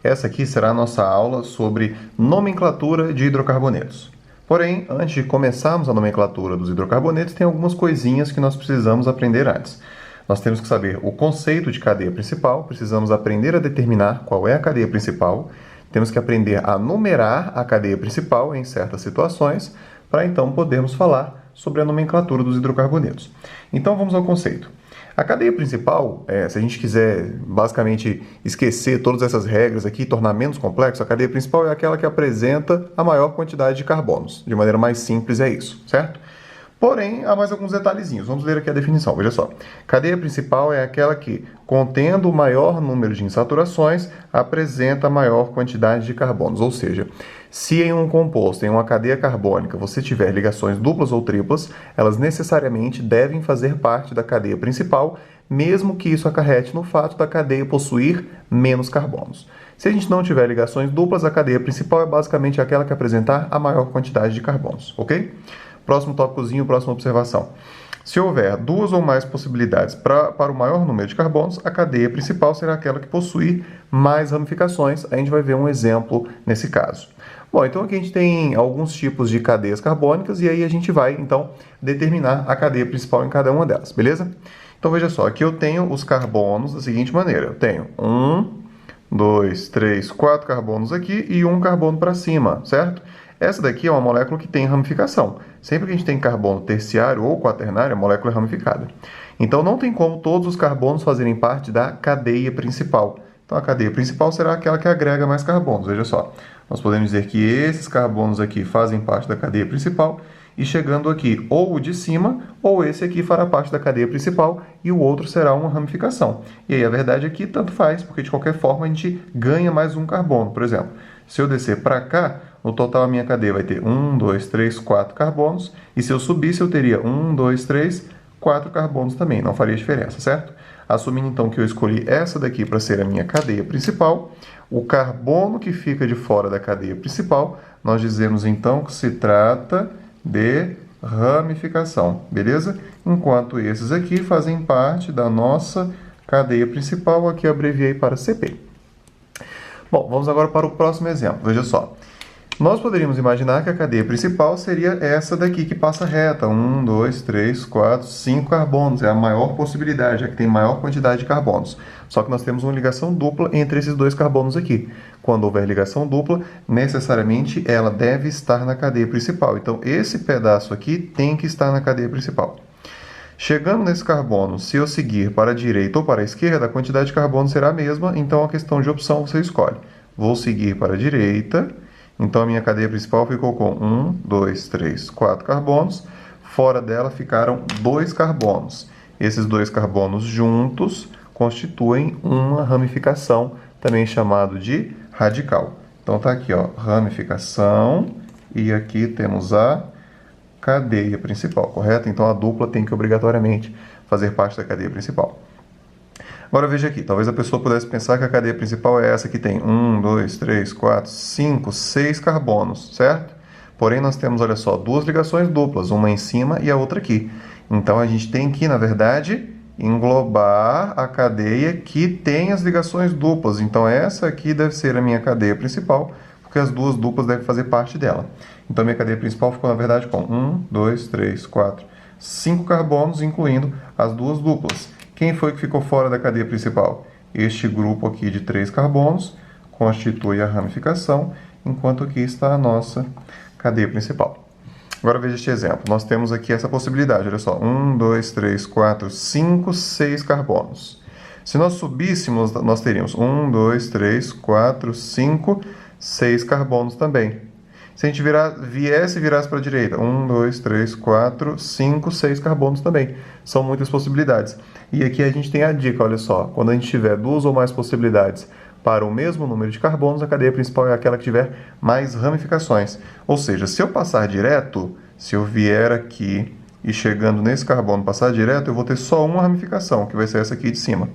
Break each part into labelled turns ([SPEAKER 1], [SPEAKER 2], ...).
[SPEAKER 1] Essa aqui será a nossa aula sobre nomenclatura de hidrocarbonetos. Porém, antes de começarmos a nomenclatura dos hidrocarbonetos, tem algumas coisinhas que nós precisamos aprender antes. Nós temos que saber o conceito de cadeia principal, precisamos aprender a determinar qual é a cadeia principal, temos que aprender a numerar a cadeia principal em certas situações, para então podermos falar sobre a nomenclatura dos hidrocarbonetos. Então vamos ao conceito. A cadeia principal, se a gente quiser basicamente esquecer todas essas regras aqui e tornar menos complexo, a cadeia principal é aquela que apresenta a maior quantidade de carbonos. De maneira mais simples é isso, certo? Porém, há mais alguns detalhezinhos. Vamos ler aqui a definição, veja só. Cadeia principal é aquela que, contendo o maior número de insaturações, apresenta a maior quantidade de carbonos. Ou seja, se em um composto, em uma cadeia carbônica, você tiver ligações duplas ou triplas, elas necessariamente devem fazer parte da cadeia principal, mesmo que isso acarrete no fato da cadeia possuir menos carbonos. Se a gente não tiver ligações duplas, a cadeia principal é basicamente aquela que apresentar a maior quantidade de carbonos, ok? Próximo tópicozinho, próxima observação. Se houver duas ou mais possibilidades para o maior número de carbonos, a cadeia principal será aquela que possuir mais ramificações. A gente vai ver um exemplo nesse caso. Bom, então aqui a gente tem alguns tipos de cadeias carbônicas e aí a gente vai, então, determinar a cadeia principal em cada uma delas, beleza? Então veja só, aqui eu tenho os carbonos da seguinte maneira. Eu tenho 1, 2, 3, 4 carbonos aqui e um carbono para cima, certo? Essa daqui é uma molécula que tem ramificação. Sempre que a gente tem carbono terciário ou quaternário, a molécula é ramificada. Então não tem como todos os carbonos fazerem parte da cadeia principal. Então a cadeia principal será aquela que agrega mais carbonos. Veja só, nós podemos dizer que esses carbonos aqui fazem parte da cadeia principal e chegando aqui ou o de cima ou esse aqui fará parte da cadeia principal e o outro será uma ramificação. E aí a verdade aqui tanto faz, porque de qualquer forma a gente ganha mais um carbono. Por exemplo, se eu descer para cá, no total a minha cadeia vai ter 1, 2, 3, 4 carbonos. E se eu subisse, eu teria 1, 2, 3, 4 carbonos também. Não faria diferença, certo? Assumindo então que eu escolhi essa daqui para ser a minha cadeia principal, o carbono que fica de fora da cadeia principal, nós dizemos então que se trata de ramificação, beleza? Enquanto esses aqui fazem parte da nossa cadeia principal, aqui eu abreviei para CP. Bom, vamos agora para o próximo exemplo. Veja só. Nós poderíamos imaginar que a cadeia principal seria essa daqui que passa reta. 1, 2, 3, 4, 5 carbonos. É a maior possibilidade, já que tem maior quantidade de carbonos. Só que nós temos uma ligação dupla entre esses dois carbonos aqui. Quando houver ligação dupla, necessariamente ela deve estar na cadeia principal. Então, esse pedaço aqui tem que estar na cadeia principal. Chegando nesse carbono, se eu seguir para a direita ou para a esquerda, a quantidade de carbono será a mesma, então a questão de opção você escolhe. Vou seguir para a direita, então a minha cadeia principal ficou com 1, 2, 3, 4 carbonos, fora dela ficaram 2 carbonos. Esses 2 carbonos juntos constituem uma ramificação, também chamado de radical. Então tá aqui, ó, ramificação, e aqui temos a cadeia principal, correto? Então a dupla tem que obrigatoriamente fazer parte da cadeia principal. Agora veja aqui, talvez a pessoa pudesse pensar que a cadeia principal é essa que tem 1, 2, 3, 4, 5, 6 carbonos, certo? Porém nós temos, olha só, duas ligações duplas, uma em cima e a outra aqui. Então a gente tem que, na verdade, englobar a cadeia que tem as ligações duplas. Então essa aqui deve ser a minha cadeia principal, porque as duas duplas devem fazer parte dela. Então, a minha cadeia principal ficou, na verdade, com 1, 2, 3, 4, 5 carbonos, incluindo as duas duplas. Quem foi que ficou fora da cadeia principal? Este grupo aqui de 3 carbonos constitui a ramificação, enquanto aqui está a nossa cadeia principal. Agora, veja este exemplo. Nós temos aqui essa possibilidade. Olha só, 1, 2, 3, 4, 5, 6 carbonos. Se nós subíssemos, nós teríamos 1, 2, 3, 4, 5, 6 carbonos também. Se a gente viesse e virasse para a direita, 1, 2, 3, 4, 5, 6 carbonos também. São muitas possibilidades. E aqui a gente tem a dica, olha só. Quando a gente tiver duas ou mais possibilidades para o mesmo número de carbonos, a cadeia principal é aquela que tiver mais ramificações. Ou seja, se eu passar direto, se eu vier aqui e chegando nesse carbono passar direto, eu vou ter só uma ramificação, que vai ser essa aqui de cima.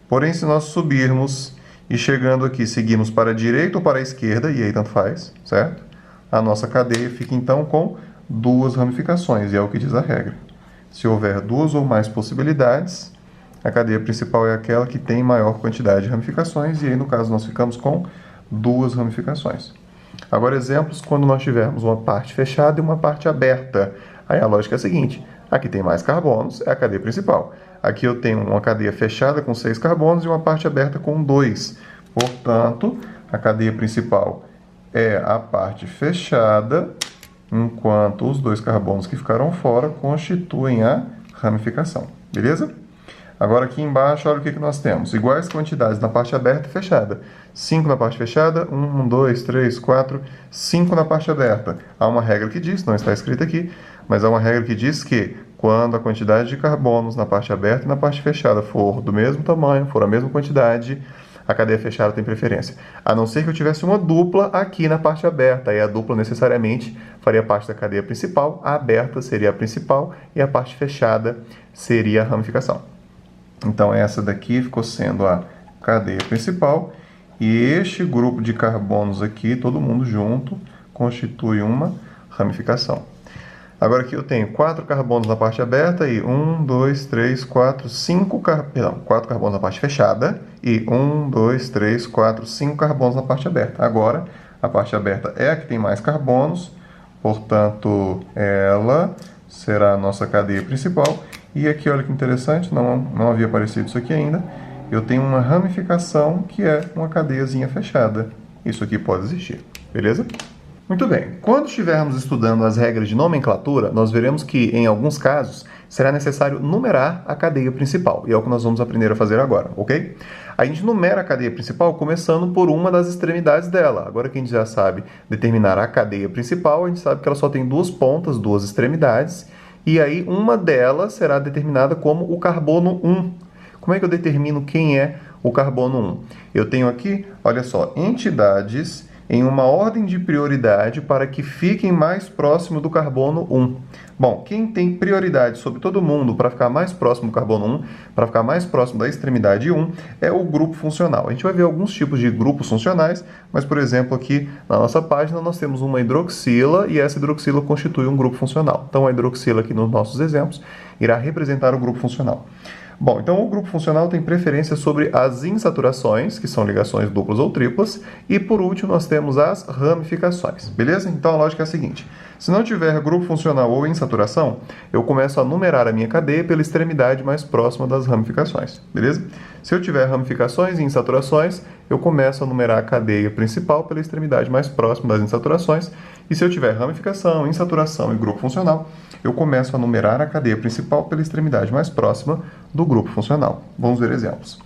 [SPEAKER 1] Porém, se nós subirmos e chegando aqui, seguimos para a direita ou para a esquerda, e aí tanto faz, certo? A nossa cadeia fica então com duas ramificações, e é o que diz a regra. Se houver duas ou mais possibilidades, a cadeia principal é aquela que tem maior quantidade de ramificações, e aí no caso nós ficamos com duas ramificações. Agora, exemplos quando nós tivermos uma parte fechada e uma parte aberta. Aí a lógica é a seguinte: aqui tem mais carbonos, é a cadeia principal. Aqui eu tenho uma cadeia fechada com 6 carbonos e uma parte aberta com 2. Portanto, a cadeia principal é a parte fechada, enquanto os 2 carbonos que ficaram fora constituem a ramificação. Beleza? Agora aqui embaixo, olha o que nós temos. Iguais quantidades na parte aberta e fechada. 5 na parte fechada, 1, 2, 3, 4, 5 na parte aberta. Há uma regra que diz, não está escrita aqui, mas há uma regra que diz que quando a quantidade de carbonos na parte aberta e na parte fechada for do mesmo tamanho, for a mesma quantidade, a cadeia fechada tem preferência. A não ser que eu tivesse uma dupla aqui na parte aberta, aí a dupla necessariamente faria parte da cadeia principal, a aberta seria a principal e a parte fechada seria a ramificação. Então essa daqui ficou sendo a cadeia principal e este grupo de carbonos aqui, todo mundo junto, constitui uma ramificação. Agora aqui eu tenho 4 carbonos na parte aberta e 1, 2, 3, 4, 5 4 carbonos na parte fechada e 1, 2, 3, 4, 5 carbonos na parte aberta. Agora a parte aberta é a que tem mais carbonos, portanto ela será a nossa cadeia principal. E aqui, olha que interessante, não havia aparecido isso aqui ainda. Eu tenho uma ramificação que é uma cadeiazinha fechada. Isso aqui pode existir, beleza? Muito bem. Quando estivermos estudando as regras de nomenclatura, nós veremos que, em alguns casos, será necessário numerar a cadeia principal. E é o que nós vamos aprender a fazer agora, ok? A gente numera a cadeia principal começando por uma das extremidades dela. Agora que a gente já sabe determinar a cadeia principal, a gente sabe que ela só tem 2 pontas, 2 extremidades. E aí uma delas será determinada como o carbono 1. Como é que eu determino quem é o carbono 1? Eu tenho aqui, olha só, entidades em uma ordem de prioridade para que fiquem mais próximo do carbono 1. Bom, quem tem prioridade sobre todo mundo para ficar mais próximo do carbono 1, para ficar mais próximo da extremidade 1, é o grupo funcional. A gente vai ver alguns tipos de grupos funcionais, mas, por exemplo, aqui na nossa página nós temos uma hidroxila e essa hidroxila constitui um grupo funcional. Então, a hidroxila aqui nos nossos exemplos irá representar o grupo funcional. Bom, então o grupo funcional tem preferência sobre as insaturações, que são ligações duplas ou triplas, e por último nós temos as ramificações, beleza? Então a lógica é a seguinte: se não tiver grupo funcional ou insaturação, eu começo a numerar a minha cadeia pela extremidade mais próxima das ramificações, beleza? Se eu tiver ramificações e insaturações, eu começo a numerar a cadeia principal pela extremidade mais próxima das insaturações, e se eu tiver ramificação, insaturação e grupo funcional, eu começo a numerar a cadeia principal pela extremidade mais próxima do grupo funcional. Vamos ver exemplos.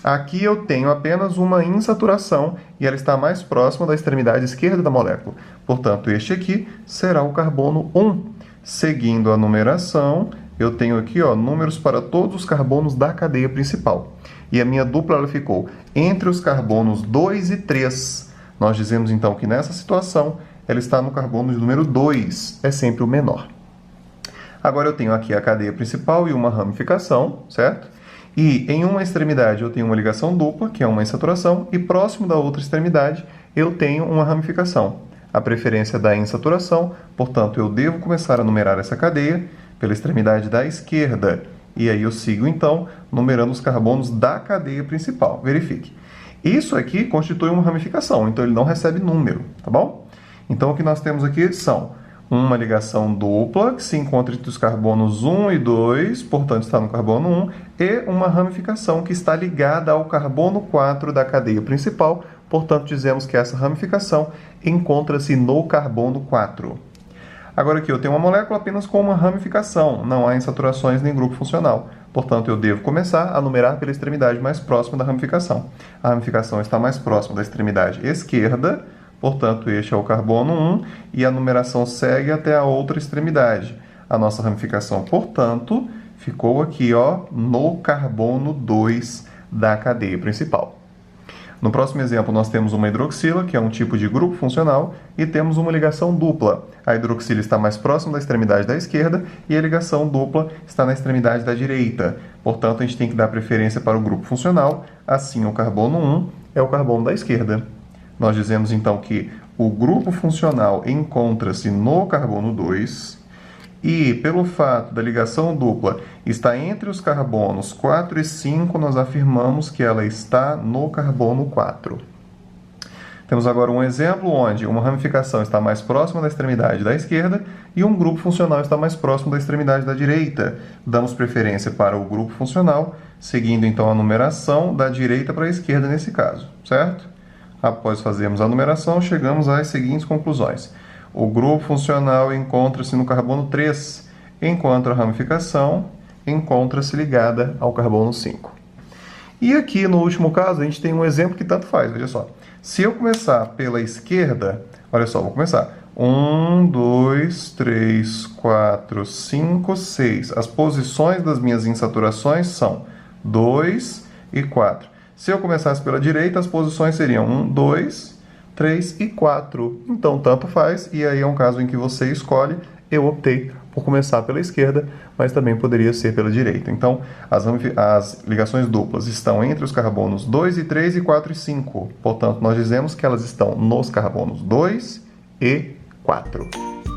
[SPEAKER 1] Aqui eu tenho apenas uma insaturação e ela está mais próxima da extremidade esquerda da molécula. Portanto, este aqui será o carbono 1. Seguindo a numeração, eu tenho aqui números para todos os carbonos da cadeia principal. E a minha dupla ela ficou entre os carbonos 2 e 3. Nós dizemos então que nessa situação ela está no carbono de número 2, é sempre o menor. Agora eu tenho aqui a cadeia principal e uma ramificação, certo? E em uma extremidade eu tenho uma ligação dupla, que é uma insaturação, e próximo da outra extremidade eu tenho uma ramificação. A preferência da insaturação, portanto eu devo começar a numerar essa cadeia pela extremidade da esquerda. E aí eu sigo então numerando os carbonos da cadeia principal. Verifique. Isso aqui constitui uma ramificação, então ele não recebe número, tá bom? Então o que nós temos aqui são uma ligação dupla, que se encontra entre os carbonos 1 e 2, portanto está no carbono 1, e uma ramificação que está ligada ao carbono 4 da cadeia principal, portanto dizemos que essa ramificação encontra-se no carbono 4. Agora aqui eu tenho uma molécula apenas com uma ramificação, não há insaturações nem grupo funcional. Portanto, eu devo começar a numerar pela extremidade mais próxima da ramificação. A ramificação está mais próxima da extremidade esquerda, portanto, este é o carbono 1, e a numeração segue até a outra extremidade. A nossa ramificação, portanto, ficou aqui no carbono 2 da cadeia principal. No próximo exemplo, nós temos uma hidroxila, que é um tipo de grupo funcional, e temos uma ligação dupla. A hidroxila está mais próxima da extremidade da esquerda e a ligação dupla está na extremidade da direita. Portanto, a gente tem que dar preferência para o grupo funcional, assim o carbono 1 é o carbono da esquerda. Nós dizemos então que o grupo funcional encontra-se no carbono 2 e, pelo fato da ligação dupla estar entre os carbonos 4 e 5, nós afirmamos que ela está no carbono 4. Temos agora um exemplo onde uma ramificação está mais próxima da extremidade da esquerda e um grupo funcional está mais próximo da extremidade da direita. Damos preferência para o grupo funcional, seguindo então a numeração da direita para a esquerda nesse caso, certo? Após fazermos a numeração, chegamos às seguintes conclusões. O grupo funcional encontra-se no carbono 3, enquanto a ramificação encontra-se ligada ao carbono 5. E aqui no último caso a gente tem um exemplo que tanto faz, veja só. Se eu começar pela esquerda, olha só, vou começar. 1, 2, 3, 4, 5, 6. As posições das minhas insaturações são 2 e 4. Se eu começasse pela direita, as posições seriam 1, 2, 3 e 4. Então, tanto faz, e aí é um caso em que você escolhe. Eu optei por começar pela esquerda, mas também poderia ser pela direita. Então, as ligações duplas estão entre os carbonos 2 e 3 e 4 e 5. Portanto, nós dizemos que elas estão nos carbonos 2 e 4.